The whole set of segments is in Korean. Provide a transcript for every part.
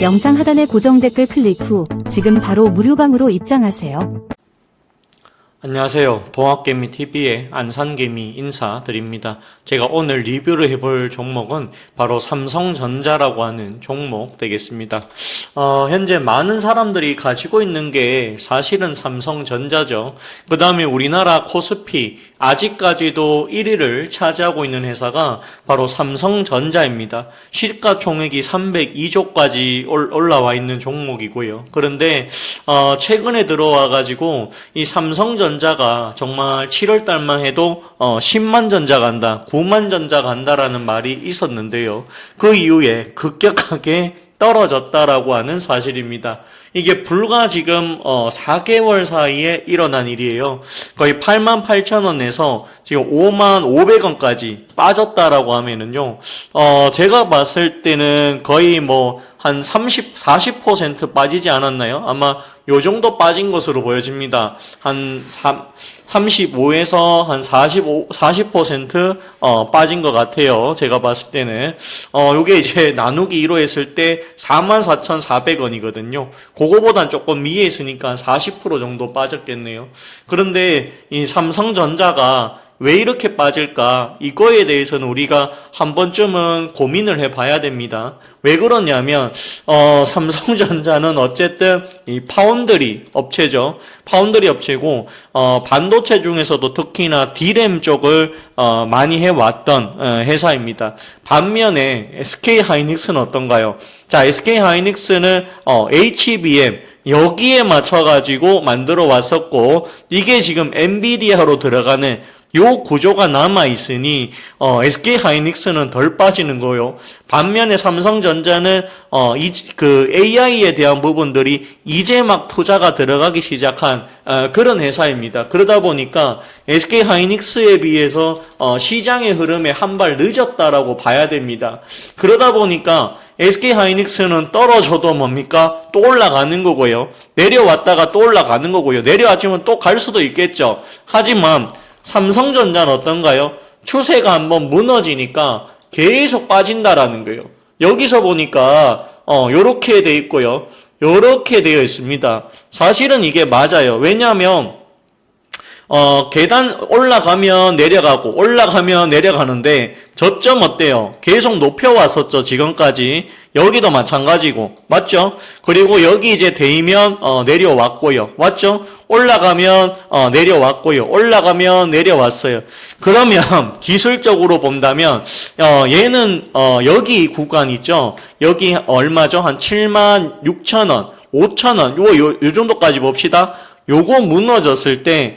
영상 하단의 고정 댓글 클릭 후 지금 바로 무료방으로 입장하세요. 안녕하세요. 동학개미TV의 안산개미 인사드립니다. 제가 오늘 리뷰를 해볼 종목은 바로 삼성전자라고 하는 종목 되겠습니다. 현재 많은 사람들이 가지고 있는 게 사실은 삼성전자죠. 그 다음에 우리나라 코스피 아직까지도 1위를 차지하고 있는 회사가 바로 삼성전자입니다. 시가총액이 302조까지 올라와 있는 종목이고요. 그런데 최근에 들어와가지고 이 삼성전자가 정말 7월 달만 해도 10만 전자 간다, 9만 전자 간다라는 말이 있었는데요. 그 이후에 급격하게 떨어졌다라고 하는 사실입니다. 이게 불과 지금 4개월 사이에 일어난 일이에요. 거의 88,000원에서 지금 55,500원까지 빠졌다라고 하면은요. 제가 봤을 때는 거의 한 40% 빠지지 않았나요? 아마 요 정도 빠진 것으로 보여집니다. 한 35에서 한 40% 빠진 것 같아요. 제가 봤을 때는. 요게 이제 나누기 2로 했을 때 44,400원이거든요. 그거보단 조금 위에 있으니까 40% 정도 빠졌겠네요. 그런데 이 삼성전자가 왜 이렇게 빠질까? 이거에 대해서는 우리가 한 번쯤은 고민을 해봐야 됩니다. 왜 그러냐면 삼성전자는 어쨌든 이 파운드리 업체죠. 파운드리 업체고 반도체 중에서도 특히나 D램 쪽을 많이 해왔던 회사입니다. 반면에 SK하이닉스는 어떤가요? 자, SK하이닉스는 HBM 여기에 맞춰가지고 만들어 왔었고, 이게 지금 엔비디아로 들어가는 요 구조가 남아있으니, SK하이닉스는 덜 빠지는 거요. 반면에 삼성전자는, AI에 대한 부분들이 이제 막 투자가 들어가기 시작한, 그런 회사입니다. 그러다 보니까 SK하이닉스에 비해서, 시장의 흐름에 한 발 늦었다라고 봐야 됩니다. 그러다 보니까 SK하이닉스는 떨어져도 뭡니까? 또 올라가는 거고요. 내려왔다가 또 올라가는 거고요. 내려왔지만 또 갈 수도 있겠죠. 하지만, 삼성전자는 어떤가요? 추세가 한번 무너지니까 계속 빠진다라는 거예요. 여기서 보니까 요렇게 돼 있고요. 요렇게 되어 있습니다. 사실은 이게 맞아요. 왜냐하면 계단 올라가면 내려가고 올라가면 내려가는데 저점 어때요? 계속 높여왔었죠. 지금까지. 여기도 마찬가지고. 맞죠? 그리고 여기 이제 대이면 내려왔고요. 맞죠? 올라가면 내려왔고요. 올라가면 내려왔어요. 그러면 기술적으로 본다면 얘는 여기 구간 있죠? 여기 얼마죠? 한 76,000원, 5,000원 요 정도까지 봅시다. 요거 무너졌을 때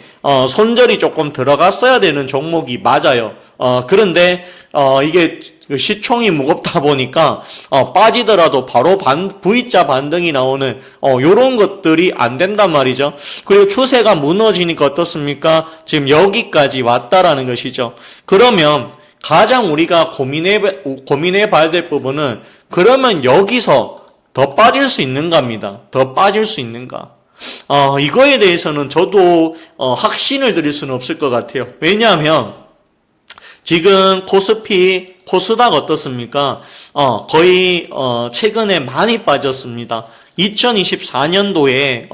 손절이 조금 들어갔어야 되는 종목이 맞아요. 그런데 이게 시총이 무겁다 보니까 빠지더라도 바로 V자 반등이 나오는 요런 것들이 안 된단 말이죠. 그리고 추세가 무너지니까 어떻습니까? 지금 여기까지 왔다라는 것이죠. 그러면 가장 우리가 고민해 봐야 될 부분은 그러면 여기서 더 빠질 수 있는가입니다. 더 빠질 수 있는가? 이거에 대해서는 저도 확신을 드릴 수는 없을 것 같아요. 왜냐하면 지금 코스닥 어떻습니까? 거의 최근에 많이 빠졌습니다. 2024년도에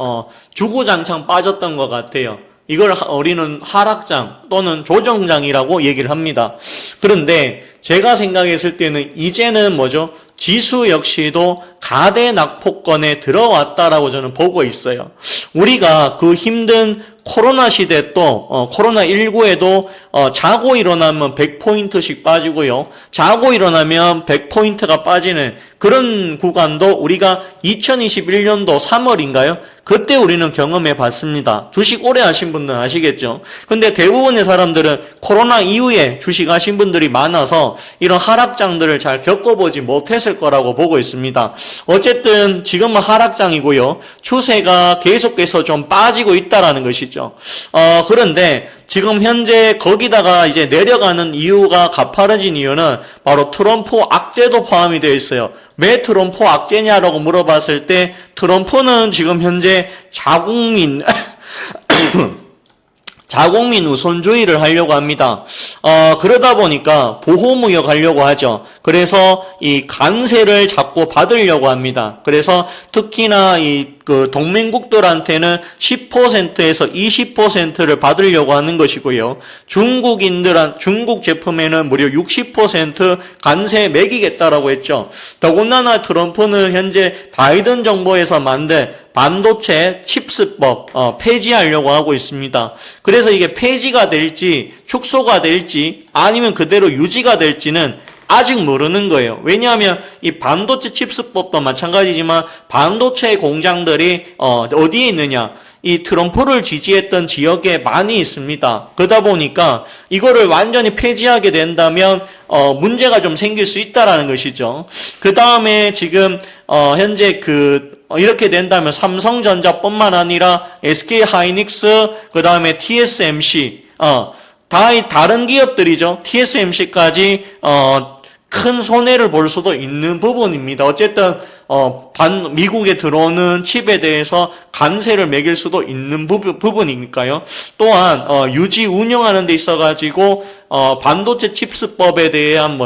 주구장창 빠졌던 것 같아요. 이걸 우리는 하락장 또는 조정장이라고 얘기를 합니다. 그런데 제가 생각했을 때는 이제는 뭐죠? 지수 역시도 가대낙폭권에 들어왔다라고 저는 보고 있어요. 우리가 그 힘든 코로나 시대 또 코로나19에도 자고 일어나면 100포인트씩 빠지고요. 자고 일어나면 100포인트가 빠지는 그런 구간도 우리가 2021년도 3월인가요? 그때 우리는 경험해 봤습니다. 주식 오래 하신 분들은 아시겠죠? 근데 대부분의 사람들은 코로나 이후에 주식 하신 분들이 많아서 이런 하락장들을 잘 겪어보지 못했을 거라고 보고 있습니다. 어쨌든 지금은 하락장이고요. 추세가 계속해서 좀 빠지고 있다라는 것이죠. 그런데 지금 현재 거기다가 이제 내려가는 이유가 가파르진 이유는 바로 트럼프 악재도 포함이 되어 있어요. 왜 트럼프 악재냐라고 물어봤을 때 트럼프는 지금 현재 자국민 자국민 우선주의를 하려고 합니다. 그러다 보니까 보호무역 하려고 하죠. 그래서 이 관세를 자꾸 받으려고 합니다. 그래서 특히나 그 동맹국들한테는 10%에서 20%를 받으려고 하는 것이고요. 중국 제품에는 무려 60% 관세 매기겠다라고 했죠. 더군다나 트럼프는 현재 바이든 정부에서 만든 반도체 칩스법 폐지하려고 하고 있습니다. 그래서 이게 폐지가 될지 축소가 될지 아니면 그대로 유지가 될지는 아직 모르는 거예요. 왜냐하면 이 반도체 칩스법도 마찬가지지만 반도체 공장들이 어디에 있느냐? 이 트럼프를 지지했던 지역에 많이 있습니다. 그러다 보니까 이거를 완전히 폐지하게 된다면 문제가 좀 생길 수 있다라는 것이죠. 그 다음에 지금 현재 이렇게 된다면 삼성전자뿐만 아니라 SK하이닉스, 그 다음에 TSMC, 다른 기업들이죠. TSMC까지 큰 손해를 볼 수도 있는 부분입니다. 어쨌든 미국에 들어오는 칩에 대해서 관세를 매길 수도 있는 부분이니까요. 또한 유지 운영하는 데 있어가지고 반도체 칩스법에 대한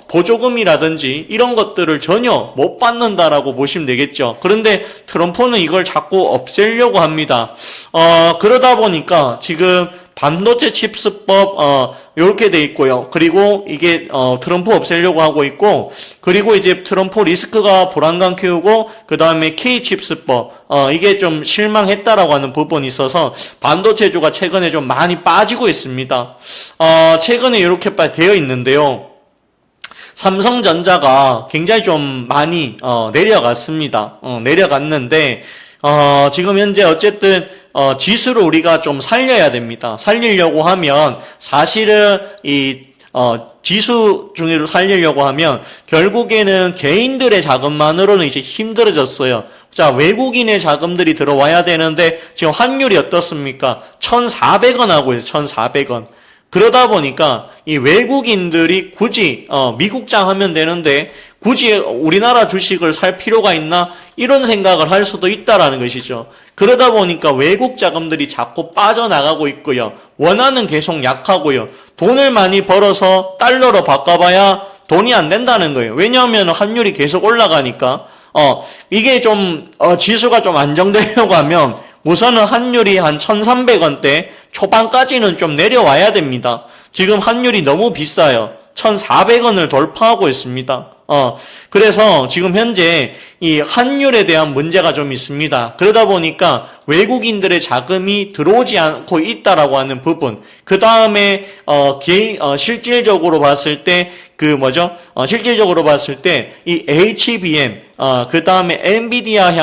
보조금이라든지 이런 것들을 전혀 못 받는다라고 보시면 되겠죠. 그런데 트럼프는 이걸 자꾸 없애려고 합니다. 그러다 보니까 지금 반도체 칩스법 이렇게 돼 있고요. 그리고 이게 트럼프 없애려고 하고 있고, 그리고 이제 트럼프 리스크가 불안감 키우고, 그 다음에 K 칩스법 이게 좀 실망했다라고 하는 부분이 있어서 반도체주가 최근에 좀 많이 빠지고 있습니다. 최근에 이렇게 되어 있는데요. 삼성전자가 굉장히 좀 많이 내려갔습니다. 내려갔는데 지금 현재 어쨌든 지수를 우리가 좀 살려야 됩니다. 살리려고 하면 사실은 지수 중으로 살리려고 하면 결국에는 개인들의 자금만으로는 이제 힘들어졌어요. 자, 외국인의 자금들이 들어와야 되는데 지금 환율이 어떻습니까? 1,400원 하고 있어요. 1,400원. 그러다 보니까 이 외국인들이 굳이 미국장 하면 되는데 굳이 우리나라 주식을 살 필요가 있나? 이런 생각을 할 수도 있다라는 것이죠. 그러다 보니까 외국 자금들이 자꾸 빠져나가고 있고요. 원화는 계속 약하고요. 돈을 많이 벌어서 달러로 바꿔봐야 돈이 안 된다는 거예요. 왜냐하면 환율이 계속 올라가니까. 이게 좀 지수가 좀 안정되려고 하면 우선은 환율이 한 1,300원대 초반까지는 좀 내려와야 됩니다. 지금 환율이 너무 비싸요. 1,400원을 돌파하고 있습니다. 그래서 지금 현재 이 환율에 대한 문제가 좀 있습니다. 그러다 보니까 외국인들의 자금이 들어오지 않고 있다라고 하는 부분. 그 다음에, 실질적으로 봤을 때, 실질적으로 봤을 때, 이 HBM, 그 다음에 엔비디아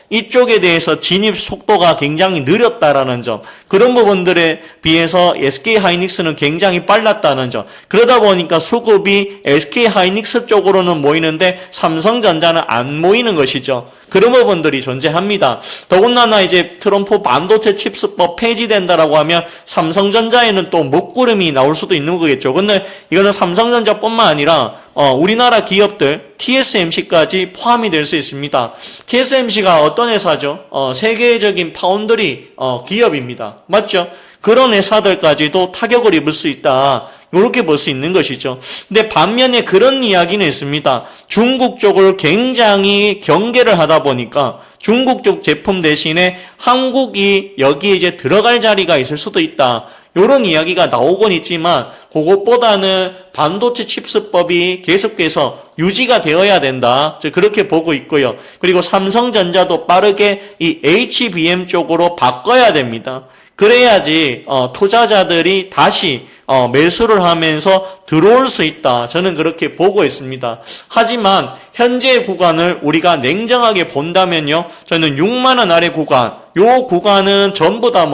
이쪽에 대해서 진입 속도가 굉장히 느렸다라는 점. 그런 부분들에 비해서 SK하이닉스는 굉장히 빨랐다는 점. 그러다 보니까 수급이 SK하이닉스 쪽으로는 모이는데 삼성전자는 안 모이는 것이죠. 그런 부분들이 존재합니다. 더군다나 이제 트럼프 반도체 칩스법 폐지된다라고 하면 삼성전자에는 또 먹구름이 나올 수도 있는 거겠죠. 근데 이거는 삼성전자뿐만 아니라 우리나라 기업들 TSMC까지 포함이 될 수 있습니다. TSMC가 어떤 회사죠? 세계적인 파운드리 기업입니다. 맞죠? 그런 회사들까지도 타격을 입을 수 있다. 이렇게 볼 수 있는 것이죠. 근데 반면에 그런 이야기는 있습니다. 중국 쪽을 굉장히 경계를 하다 보니까 중국 쪽 제품 대신에 한국이 여기에 이제 들어갈 자리가 있을 수도 있다. 이런 이야기가 나오곤 있지만 그것보다는 반도체 칩스법이 계속해서 유지가 되어야 된다. 그렇게 보고 있고요. 그리고 삼성전자도 빠르게 이 HBM 쪽으로 바꿔야 됩니다. 그래야지 투자자들이 다시 매수를 하면서 들어올 수 있다. 저는 그렇게 보고 있습니다. 하지만 현재 구간을 우리가 냉정하게 본다면요. 저는 6만 원 아래 구간, 요 구간은 전부 다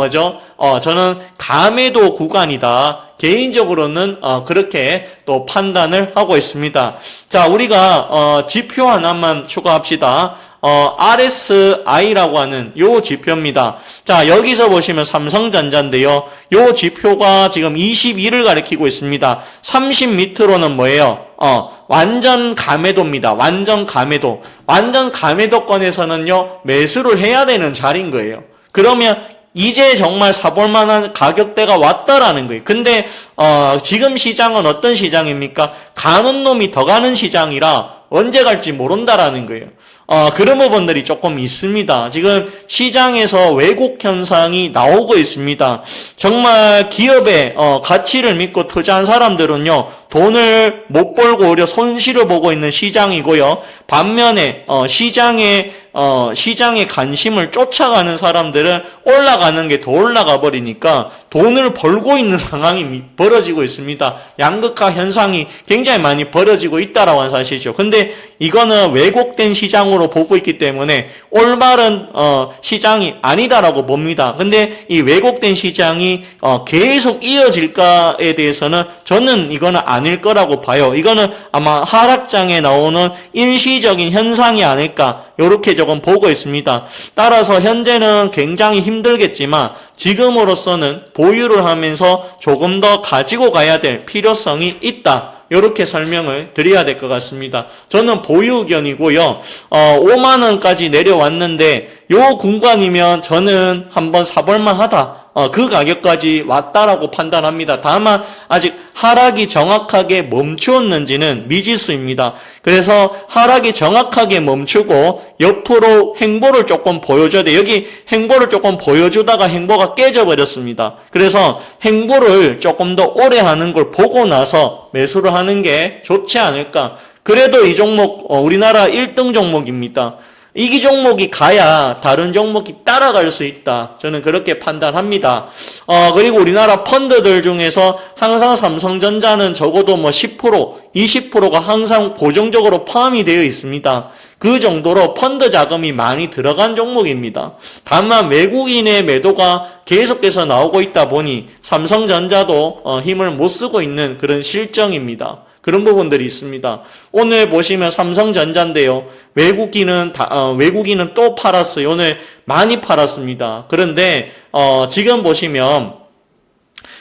저는 감매도 구간이다. 개인적으로는 그렇게 또 판단을 하고 있습니다. 자, 우리가 지표 하나만 추가합시다. RSI라고 하는 요 지표입니다. 자, 여기서 보시면 삼성전자인데요. 요 지표가 지금 22를 가리키고 있습니다. 30 밑으로는 뭐예요? 완전 감매도입니다. 완전 감매도. 완전 감매도권에서는요, 매수를 해야 되는 자리인 거예요. 그러면 이제 정말 사볼 만한 가격대가 왔다라는 거예요. 근데 지금 시장은 어떤 시장입니까? 가는 놈이 더 가는 시장이라 언제 갈지 모른다라는 거예요. 그런 부분들이 조금 있습니다. 지금 시장에서 왜곡 현상이 나오고 있습니다. 정말 기업의 가치를 믿고 투자한 사람들은요, 돈을 못 벌고 오히려 손실을 보고 있는 시장이고요. 반면에 시장의 관심을 쫓아가는 사람들은 올라가는 게 더 올라가 버리니까 돈을 벌고 있는 상황이 벌어지고 있습니다. 양극화 현상이 굉장히 많이 벌어지고 있다라고 하는 사실이죠. 근데 이거는 왜곡된 시장으로 보고 있기 때문에 올바른 시장이 아니다라고 봅니다. 근데 이 왜곡된 시장이 계속 이어질까에 대해서는 저는 이거는 아닐 거라고 봐요. 이거는 아마 하락장에 나오는 일시적인 현상이 아닐까, 이렇게 조금 보고 있습니다. 따라서 현재는 굉장히 힘들겠지만 지금으로서는 보유를 하면서 조금 더 가지고 가야 될 필요성이 있다, 이렇게 설명을 드려야 될 것 같습니다. 저는 보유 의견이고요. 5만 원까지 내려왔는데 요 공간이면 저는 한번 사볼만 하다. 그 가격까지 왔다라고 판단합니다. 다만 아직 하락이 정확하게 멈추었는지는 미지수입니다. 그래서 하락이 정확하게 멈추고 옆으로 행보를 조금 보여줘야 돼. 여기 행보를 조금 보여주다가 행보가 깨져버렸습니다. 그래서 행보를 조금 더 오래 하는 걸 보고 나서 매수를 하는 게 좋지 않을까. 그래도 이 종목 우리나라 1등 종목입니다. 이 종목이 가야 다른 종목이 따라갈 수 있다, 저는 그렇게 판단합니다. 그리고 우리나라 펀드들 중에서 항상 삼성전자는 적어도 10%, 20%가 항상 고정적으로 포함이 되어 있습니다. 그 정도로 펀드 자금이 많이 들어간 종목입니다. 다만 외국인의 매도가 계속해서 나오고 있다 보니 삼성전자도 힘을 못 쓰고 있는 그런 실정입니다. 그런 부분들이 있습니다. 오늘 보시면 삼성전자인데요. 외국인은 또 팔았어요. 오늘 많이 팔았습니다. 그런데 지금 보시면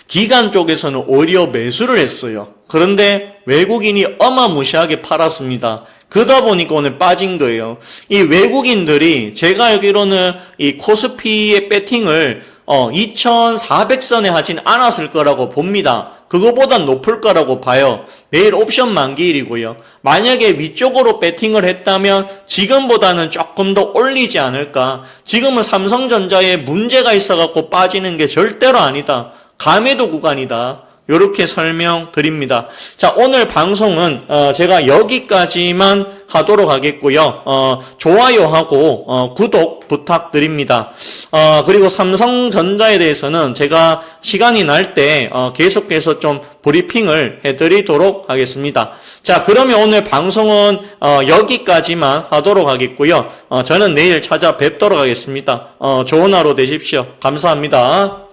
기관 쪽에서는 오히려 매수를 했어요. 그런데 외국인이 어마무시하게 팔았습니다. 그러다 보니까 오늘 빠진 거예요. 이 외국인들이 제가 알기로는 이 코스피의 배팅을 2400선에 하진 않았을 거라고 봅니다. 그거보단 높을 거라고 봐요. 내일 옵션 만기일이고요. 만약에 위쪽으로 배팅을 했다면 지금보다는 조금 더 올리지 않을까. 지금은 삼성전자에 문제가 있어갖고 빠지는 게 절대로 아니다. 감해도 구간이다. 요렇게 설명드립니다. 자, 오늘 방송은 제가 여기까지만 하도록 하겠고요. 좋아요하고 구독 부탁드립니다. 그리고 삼성전자에 대해서는 제가 시간이 날 때 계속해서 좀 브리핑을 해드리도록 하겠습니다. 자, 그러면 오늘 방송은 여기까지만 하도록 하겠고요. 저는 내일 찾아뵙도록 하겠습니다. 좋은 하루 되십시오. 감사합니다.